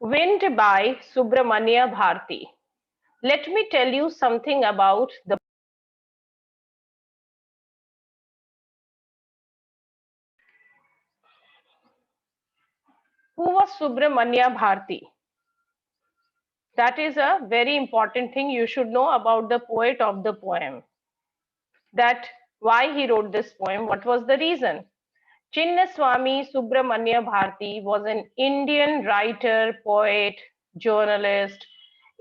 Wind by Subramania Bharti. Let me tell you something about the who was Subramania Bharti. That is a very important thing you should know about the poet of the poem. That why he wrote this poem, what was the reason? Chinnaswamy Subramania Bharti was an Indian writer, poet, journalist,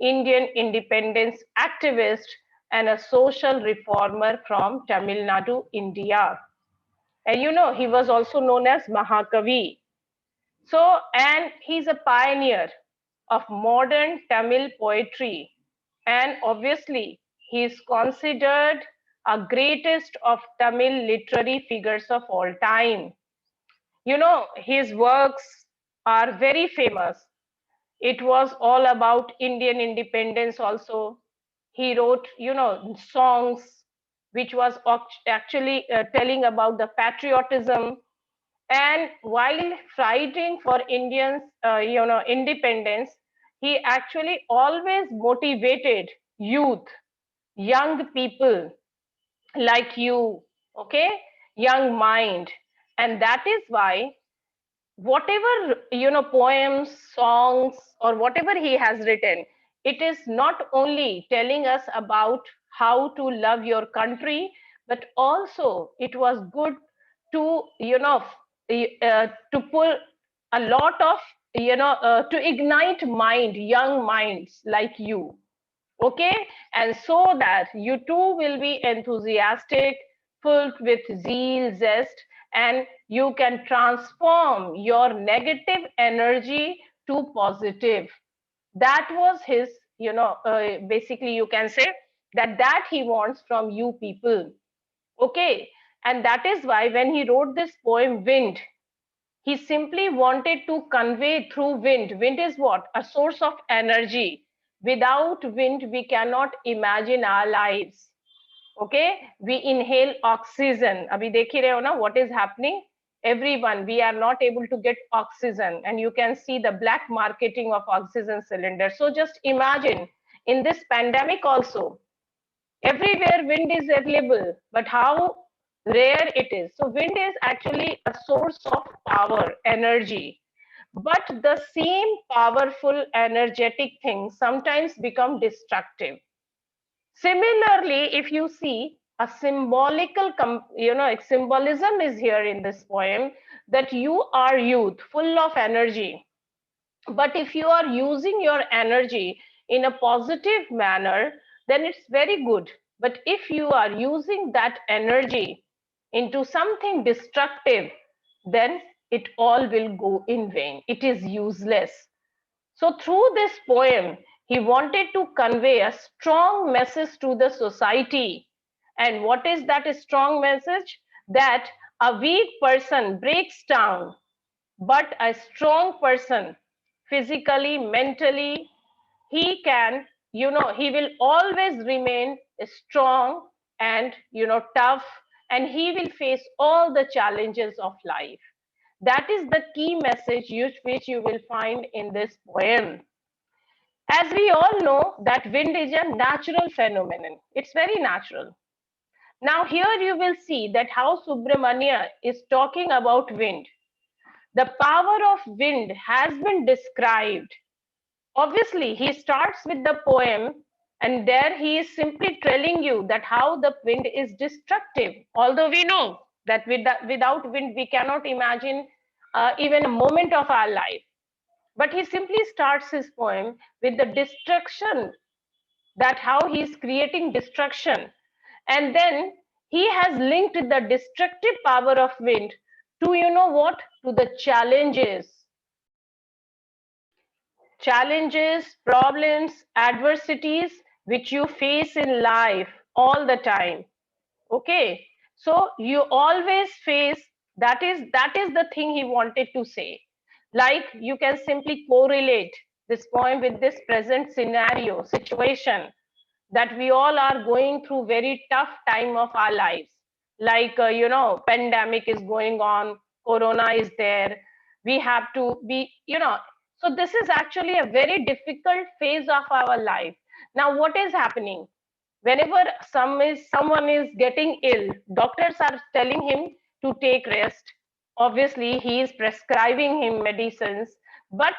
Indian independence activist, and a social reformer from Tamil Nadu, India. And he was also known as Mahakavi. So, and he's a pioneer of modern Tamil poetry. And obviously, he is considered a greatest of Tamil literary figures of all time. His works are very famous. It was all about Indian independence also. He wrote, songs which was actually telling about the patriotism. And while fighting for Indians, independence, he actually always motivated youth, young people like you, okay, young mind. And that is why whatever poems, songs, or whatever he has written, it is not only telling us about how to love your country, but also it was good to to pull a lot of to ignite mind, young minds like you, okay, and so that you too will be enthusiastic, filled with zeal, zest, and you can transform your negative energy to positive. That was his, basically you can say that he wants from you people, okay. And that is why when he wrote this poem Wind, he simply wanted to convey through wind. Wind is what? A source of energy. Without wind, we cannot imagine our lives. Okay? We inhale oxygen. Abhi dekh hi rahe ho na what is happening? Everyone, we are not able to get oxygen, and you can see the black marketing of oxygen cylinders. So just imagine in this pandemic also, everywhere wind is available, but how rare it is. So wind is actually a source of power, energy. But the same powerful, energetic things sometimes become destructive. Similarly, if you see a symbolical, symbolism is here in this poem, that you are youth, full of energy. But if you are using your energy in a positive manner, then it's very good. But if you are using that energy into something destructive, then it all will go in vain. It is useless. So, through this poem, he wanted to convey a strong message to the society. And what is that strong message? That a weak person breaks down, but a strong person, physically, mentally, he can, he will always remain strong and, tough, and he will face all the challenges of life. That is the key message which you will find in this poem. As we all know, that wind is a natural phenomenon. It's very natural. Now, here you will see that how Subramania is talking about wind. The power of wind has been described. Obviously, he starts with the poem, and there he is simply telling you that how the wind is destructive. Although we know that without wind, we cannot imagine even a moment of our life. But he simply starts his poem with the destruction, that how he is creating destruction. And then he has linked the destructive power of wind to, what? To the challenges, problems, adversities which you face in life all the time. Okay. So you always face, that is the thing he wanted to say. Like you can simply correlate this poem with this present scenario, situation, that we all are going through very tough time of our lives. Like pandemic is going on, corona is there. We have to be, So this is actually a very difficult phase of our life. Now, what is happening? Whenever someone is getting ill, doctors are telling him to take rest. Obviously, he is prescribing him medicines, but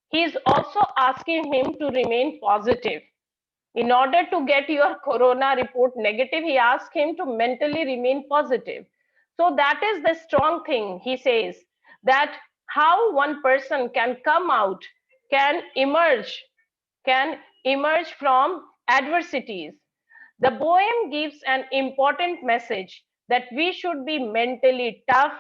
he is also asking him to remain positive. In order to get your corona report negative, he asked him to mentally remain positive. So that is the strong thing. He says that how one person can come out, can emerge, can emerge from adversities. The poem gives an important message that we should be mentally tough,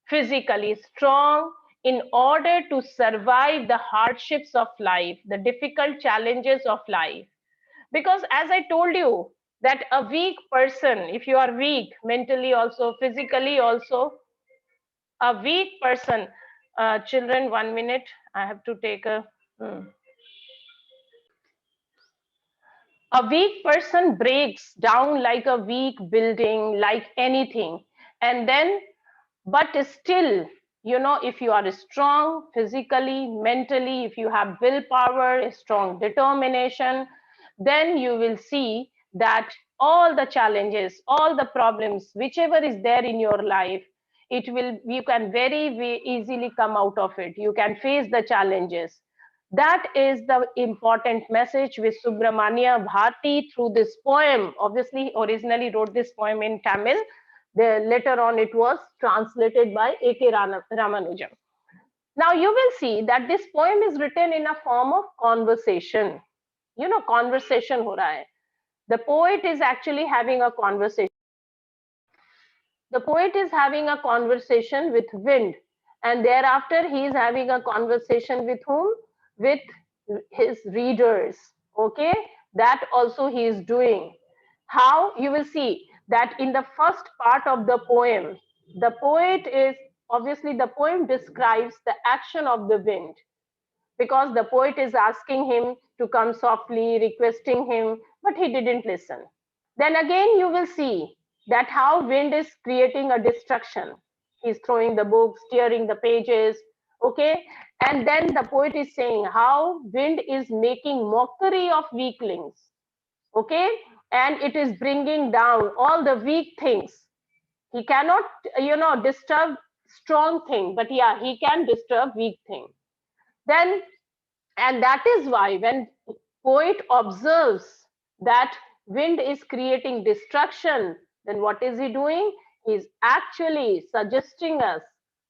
physically strong in order to survive the hardships of life, the difficult challenges of life. Because as I told you, that a weak person, if you are weak mentally also, physically also, a weak person, children, 1 minute, I have to take a. A weak person breaks down like a weak building, like anything. And then, but still, if you are strong physically, mentally, if you have willpower, strong determination, then you will see that all the challenges, all the problems, whichever is there in your life, you can very easily come out of it. You can face the challenges. That is the important message which Subramania Bharti through this poem, obviously originally wrote this poem in Tamil. Later on it was translated by A.K. Ramanujam. Now you will see that this poem is written in a form of conversation. Conversation ho raha hai. The poet is actually having a conversation. The poet is having a conversation with wind, and thereafter he is having a conversation with whom? With his readers. Okay, that also he is doing. How? You will see that in the first part of the poem, the poet is obviously, the poem describes the action of the wind, because the poet is asking him to come softly, requesting him, but he didn't listen. Then again, you will see that how wind is creating a destruction. He's throwing the books, tearing the pages, okay? And then the poet is saying how wind is making mockery of weaklings, okay? And it is bringing down all the weak things. He cannot, disturb strong thing, but yeah, he can disturb weak thing. Then, and that is why when poet observes that wind is creating destruction, then what is he doing? He's actually suggesting us,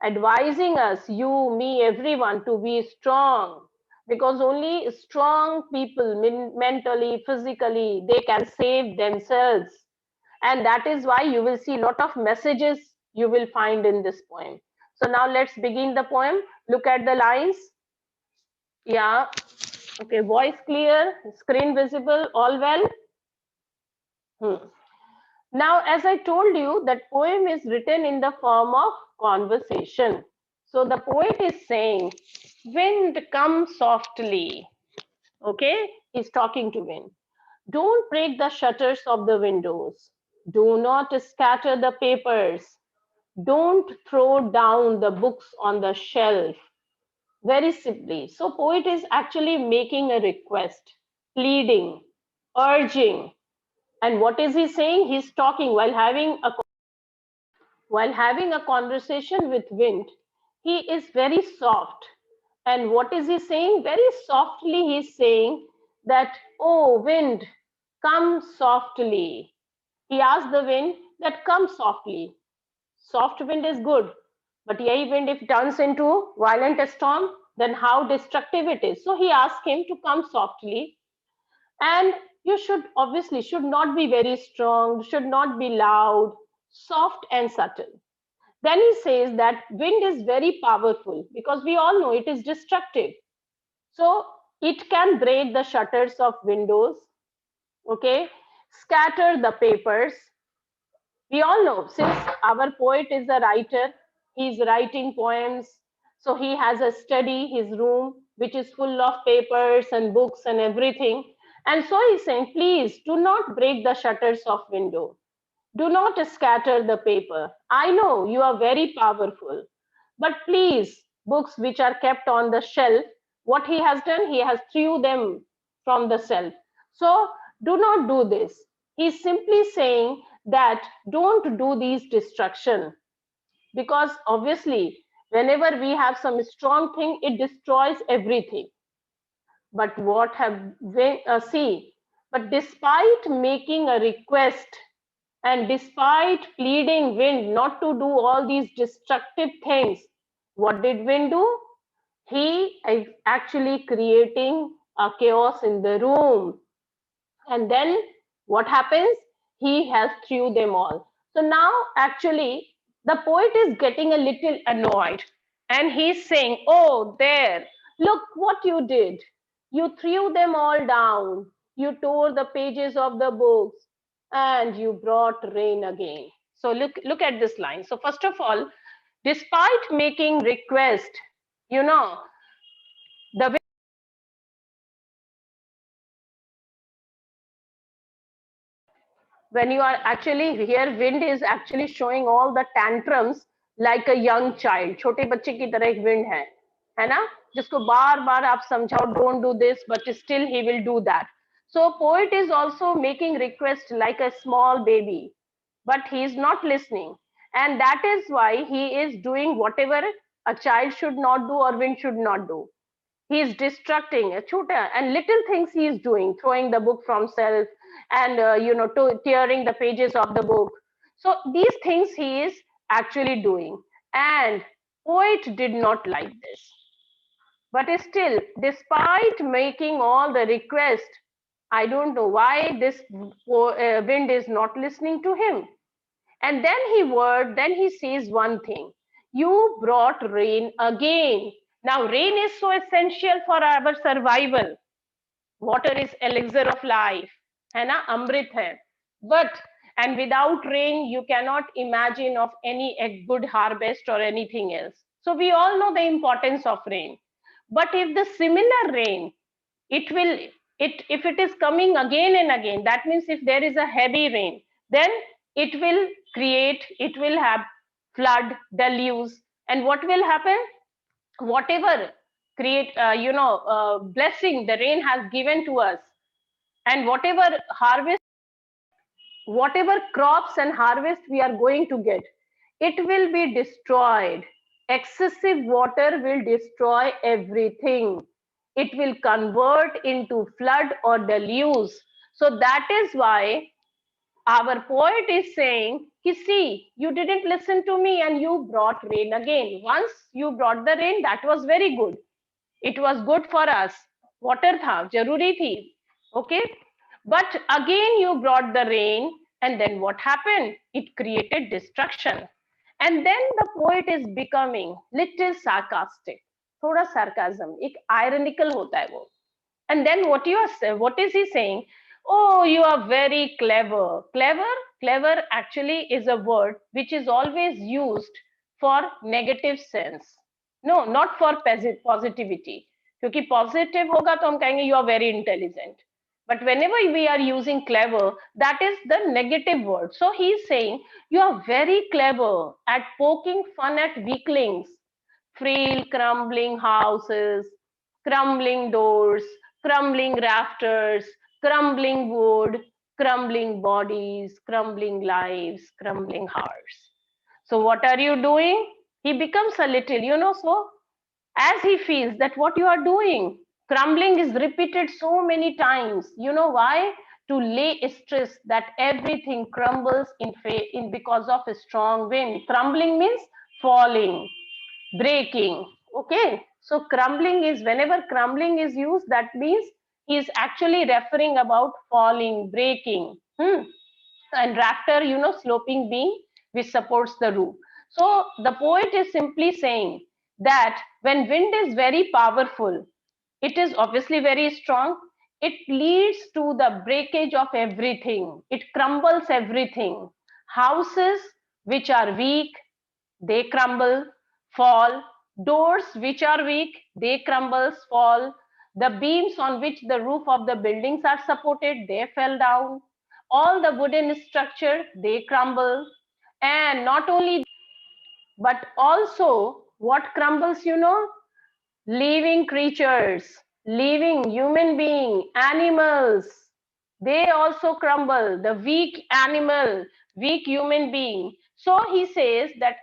advising us, you, me, everyone, to be strong, because only strong people, mentally, physically, they can save themselves. And that is why you will see a lot of messages you will find in this poem. So now let's begin the poem. Look at the lines. Yeah. Okay, voice clear, screen visible, all well? Now, as I told you, that poem is written in the form of conversation. So the poet is saying, wind come softly. Okay, he's talking to wind. Don't break the shutters of the windows. Do not scatter the papers. Don't throw down the books on the shelf. Very simply. So poet is actually making a request, pleading, urging. And what is he saying? He's talking while having a conversation with wind. He is very soft. And what is he saying? Very softly he's saying that, oh wind, come softly. He asked the wind that come softly. Soft wind is good, but yahi wind if turns into violent storm, then how destructive it is. So he asked him to come softly, and you should not be very strong, should not be loud, soft and subtle. Then he says that wind is very powerful, because we all know it is destructive. So it can break the shutters of windows, okay, scatter the papers. We all know, since our poet is a writer, he's writing poems, so he has a study, his room, which is full of papers and books and everything. And so he's saying, please do not break the shutters of window. Do not scatter the paper. I know you are very powerful, but please books which are kept on the shelf, what he has done, he has threw them from the shelf. So do not do this. He's simply saying that don't do these destruction, because obviously whenever we have some strong thing, it destroys everything. But what have we see? But despite making a request and despite pleading wind not to do all these destructive things, what did wind do? He is actually creating a chaos in the room. And then what happens? He has threw them all. So now actually the poet is getting a little annoyed and he's saying, oh, there, look what you did. You threw them all down. You tore the pages of the books and you brought rain again. So look at this line. So first of all, despite making request, you know, the when you are actually here, wind is actually showing all the tantrums like a young child. छोटे बच्चे की तरह एक wind है ना, जिसको बार बार आप समझाओ don't do this, but still he will do that. So poet is also making request like a small baby, but he is not listening, and that is why he is doing whatever a child should not do or wind should not do. He is distracting a chota and little things he is doing, throwing the book from shelf and tearing the pages of the book. So these things he is actually doing, and poet did not like this. But still, despite making all the request, I don't know why this wind is not listening to him. And then he says one thing: you brought rain again. Now, rain is so essential for our survival. Water is elixir of life, है ना, अमृत है. But and without rain, you cannot imagine of any a good harvest or anything else. So we all know the importance of rain. But if the similar rain, it will it if it is coming again and again, that means if there is a heavy rain, then it will have flood, deluge, and what will happen? Whatever create blessing the rain has given to us, and whatever crops and harvest we are going to get, it will be destroyed. Excessive water will destroy everything. It will convert into flood or deluge. So that is why our poet is saying, see, you didn't listen to me and you brought rain again. Once you brought the rain, that was very good. It was good for us. Water tha, jaruri thi. Okay. But again, you brought the rain, and then what happened? It created destruction. And then the poet is becoming little sarcastic. Thoda sarcasm, एक ironical होता है वो. And then what is he saying? Oh, you are very clever. Clever actually is a word which is always used for negative sense. No, not for positivity. क्योंकि positive होगा तो हम कहेंगे you are very intelligent. But whenever we are using clever, that is the negative word. So he is saying you are very clever at poking fun at weaklings, frail, crumbling houses, crumbling doors, crumbling rafters, crumbling wood, crumbling bodies, crumbling lives, crumbling hearts. So what are you doing? He becomes a little, so as he feels that what you are doing, crumbling is repeated so many times. You know why? To lay stress that everything crumbles in because of a strong wind. Crumbling means falling, breaking. Okay, so crumbling is, whenever crumbling is used, that means he is actually referring about falling, breaking. And rafter, sloping beam which supports the roof. So the poet is simply saying that when wind is very powerful, it is obviously very strong. It leads to the breakage of everything. It crumbles everything. Houses which are weak, they crumble, fall. Doors which are weak, they crumble, fall. The beams on which the roof of the buildings are supported, they fell down. All the wooden structure, they crumble. And not only, but also What crumbles, you know? Living creatures, living human being, animals, they also crumble. The weak animal, weak human being. So he says that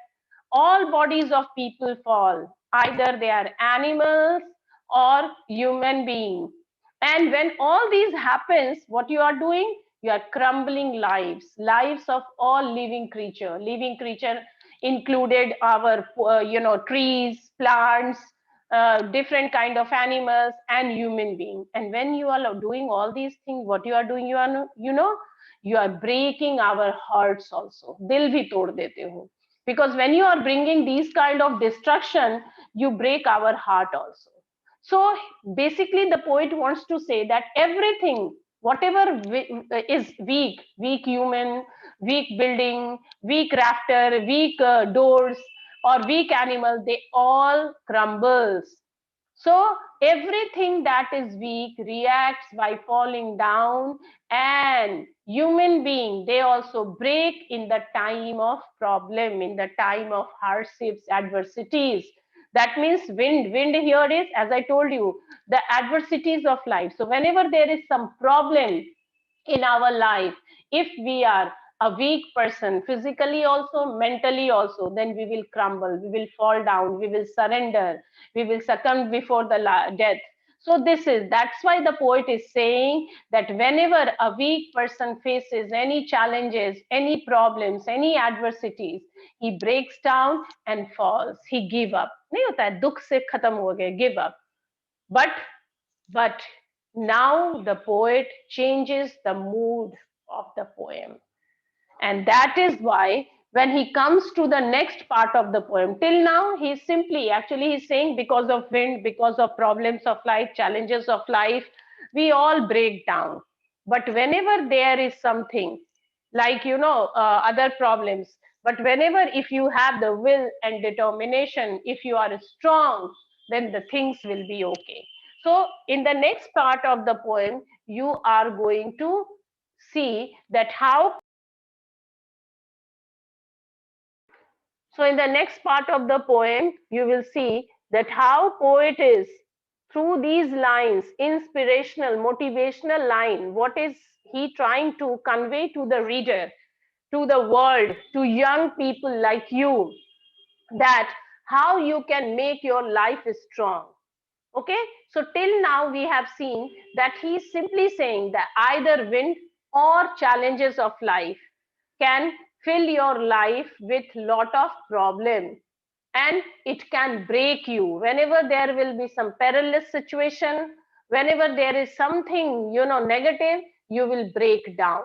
all bodies of people fall. Either they are animals or human being. And when all these happens, what you are doing? You are crumbling lives, lives of all living creature. Living creature included our, trees, plants, different kind of animals and human being. And when you are doing all these things, what you are doing, you are, you are breaking our hearts also. Dil bhi tod dete ho. Because when you are bringing these kind of destruction, you break our heart also. So basically the poet wants to say that everything, whatever is weak, weak human, weak building, weak rafter, weak doors, or weak animal, they all crumbles. So everything that is weak reacts by falling down, and human being, they also break in the time of problem, in the time of hardships, adversities. That means wind here is, as I told you, the adversities of life. So whenever there is some problem in our life, if we are a weak person, physically also, mentally also, then we will crumble, we will fall down, we will surrender, we will succumb before the death. So that's why the poet is saying that whenever a weak person faces any challenges, any problems, any adversities, he breaks down and falls, he give up. नहीं होता है दुख से खत्म हो गए, give up. But now the poet changes the mood of the poem. And that is why when he comes to the next part of the poem, till now he's simply, actually he's saying, because of wind, because of problems of life, challenges of life, we all break down. But whenever there is something like, other problems, but whenever, if you have the will and determination, if you are strong, then the things will be okay. So in the next part of the poem, you are going to see that how. So in the next part of the poem, you will see that how poet is, through these lines, inspirational, motivational line, what is he trying to convey to the reader, to the world, to young people like you, that how you can make your life strong. Okay, so till now we have seen that he is simply saying that either wind or challenges of life can fill your life with lot of problem, and it can break you whenever there will be some perilous situation, whenever there is something negative, you will break down.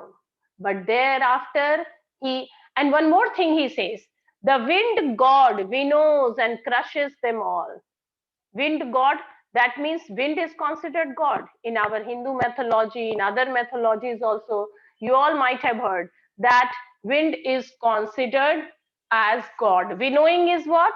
But thereafter he, and one more thing he says, the wind god winnows and crushes them all. Wind god, that means wind is considered god in our Hindu mythology, in other mythologies also. You all might have heard that wind is considered as god. Winnowing is what?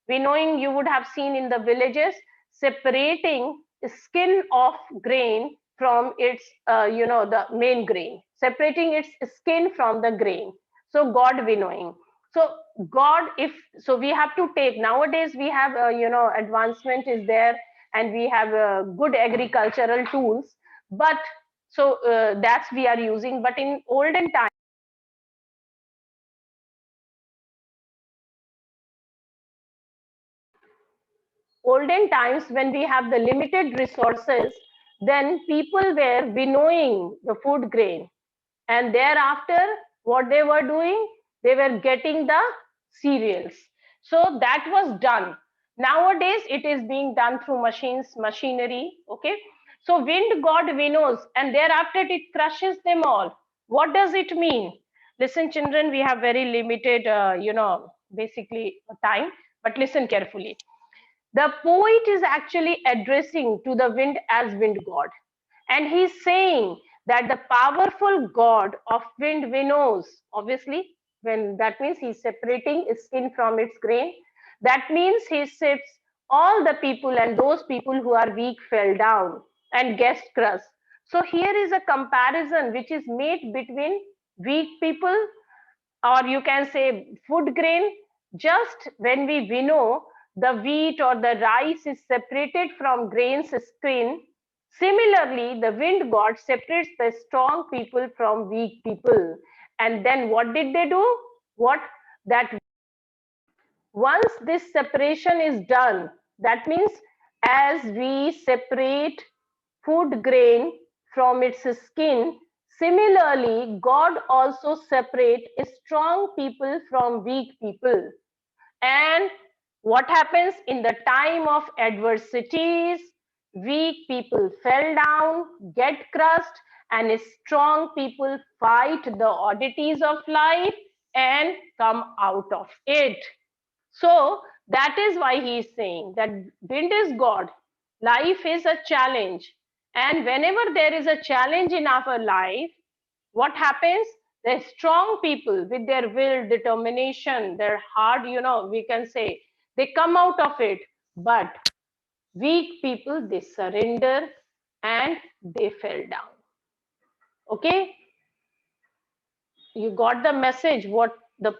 Winnowing, you would have seen in the villages, separating skin of grain from its the main grain, separating its skin from the grain. So god winnowing. So god, if so, we have to take, nowadays we have advancement is there, and we have good agricultural tools, but so that's we are using. But in olden times, when we have the limited resources, then people were winnowing the food grain, and thereafter what they were doing, they were getting the cereals. So that was done. Nowadays it is being done through machines, machinery. Okay, so wind god winnows and thereafter it crushes them all. What does it mean? Listen children, we have very limited basically time, but listen carefully. The poet is actually addressing to the wind as wind god, and he's saying that the powerful god of wind winnows, obviously, when that means he's separating its skin from its grain, that means he sifts all the people, and those people who are weak fell down and gets crushed. So here is a comparison which is made between weak people, or you can say food grain. Just when we winnow, the wheat or the rice is separated from grain's skin, similarly, the wind god separates the strong people from weak people. And then what did they do? What? That once this separation is done, that means as we separate food grain from its skin, similarly, God also separates strong people from weak people. And what happens in the time of adversities? Weak people fell down, get crushed, and strong people fight the oddities of life and come out of it. So that is why he is saying that wind is God, life is a challenge. And whenever there is a challenge in our life, what happens? The strong people with their will, determination, their heart, we can say, they come out of it. But weak people, they surrender and they fell down. Okay? You got the message, what the